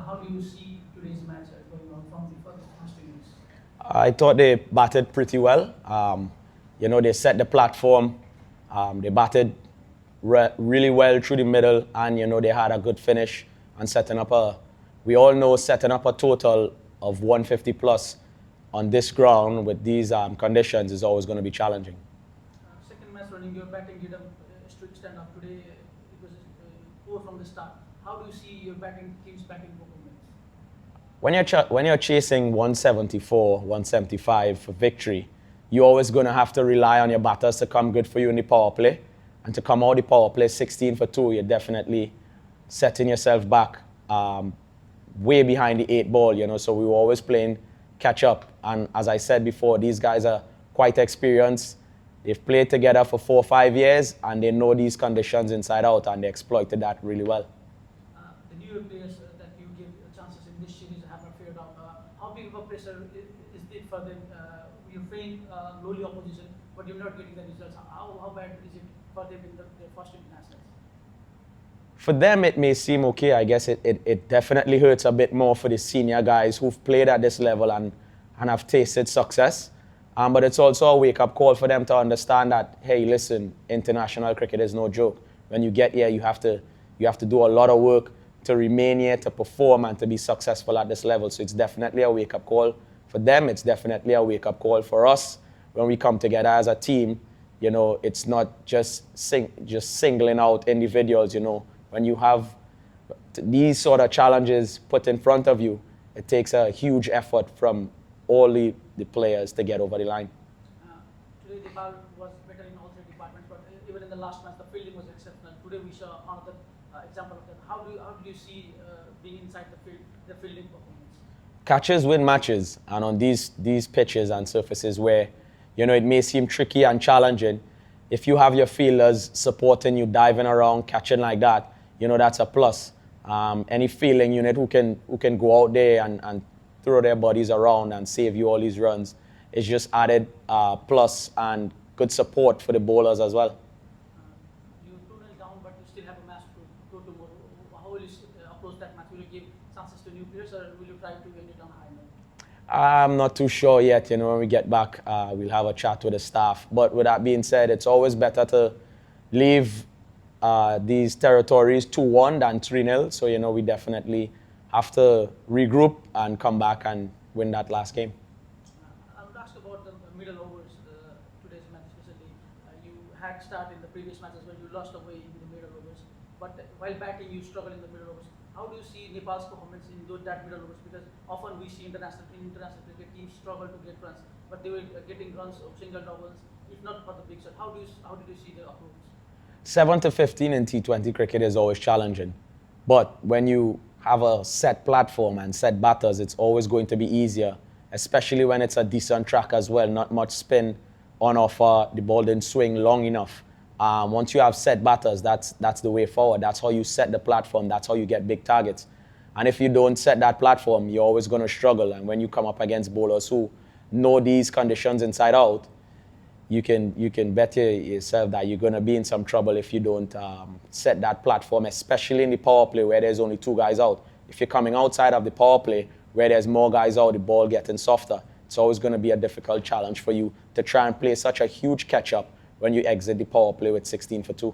how do you see today's match going on from the first innings? I thought they batted pretty well. They set the platform. They batted really well through the middle, and they had a good finish and we all know setting up a total of 150 plus on this ground with these conditions is always going to be challenging. Second match running, your batting did a strict stand up today. It was poor from the start. How do you see your team's batting performance? When you're chasing 174, 175 for victory, you're always going to have to rely on your batters to come good for you in the power play. And to come out the power play 16 for 2, you're definitely setting yourself back way behind the 8 ball, so we were always playing catch up. And as I said before, these guys are quite experienced. They've played together for 4 or 5 years, and they know these conditions inside out, and they exploited that really well. The newer players that you give chances in this series have not figured out. How big of a pressure is it for them? You're playing lowly opposition, but you're not getting the results. How bad is it for them in their first internationals? For them, it may seem okay. I guess it definitely hurts a bit more for the senior guys who've played at this level and have tasted success. But it's also a wake-up call for them to understand that, hey, listen, international cricket is no joke. When you get here, you have to do a lot of work to remain here, to perform, and to be successful at this level. So it's definitely a wake-up call for them. It's definitely a wake-up call for us when we come together as a team. It's not just singling out individuals. When you have these sort of challenges put in front of you, it takes a huge effort from all the players to get over the line. Today, Nepal was better in all 3 departments, but even in the last match, the fielding was exceptional. Today, we saw another example of that. How do you see being inside the field, the fielding performance? Catches win matches, and on these pitches and surfaces where it may seem tricky and challenging, if you have your fielders supporting you, diving around, catching like that, that's a plus. Any fielding unit who can go out there and throw their bodies around and save you all these runs is just added plus and good support for the bowlers as well. You're 2-0 down, but you still have a match to go tomorrow. How will you approach that match? Will you give chances to new players, or will you try to end it on a high note? I'm not too sure yet. When we get back, we'll have a chat with the staff. But with that being said, it's always better to leave these territories 2-1 than 3-0. So, we definitely have to regroup and come back and win that last game. I would ask about the middle overs, today's match especially. You had started in the previous matches when you lost away in the middle overs. But while batting, you struggle in the middle overs. How do you see Nepal's performance in that middle overs? Because often we see international cricket teams struggle to get runs, but they were getting runs of single doubles, if not for the big shot. How did you see the approach? 7 to 15 in T20 cricket is always challenging. But when you have a set platform and set batters, it's always going to be easier, especially when it's a decent track as well, not much spin on offer, the ball didn't swing long enough. Once you have set batters, that's the way forward. That's how you set the platform. That's how you get big targets. And if you don't set that platform, you're always going to struggle. And when you come up against bowlers who know these conditions inside out, you can bet yourself that you're going to be in some trouble if you don't set that platform, especially in the power play where there's only 2 guys out. If you're coming outside of the power play where there's more guys out, the ball getting softer, it's always going to be a difficult challenge for you to try and play such a huge catch-up when you exit the power play with 16 for 2.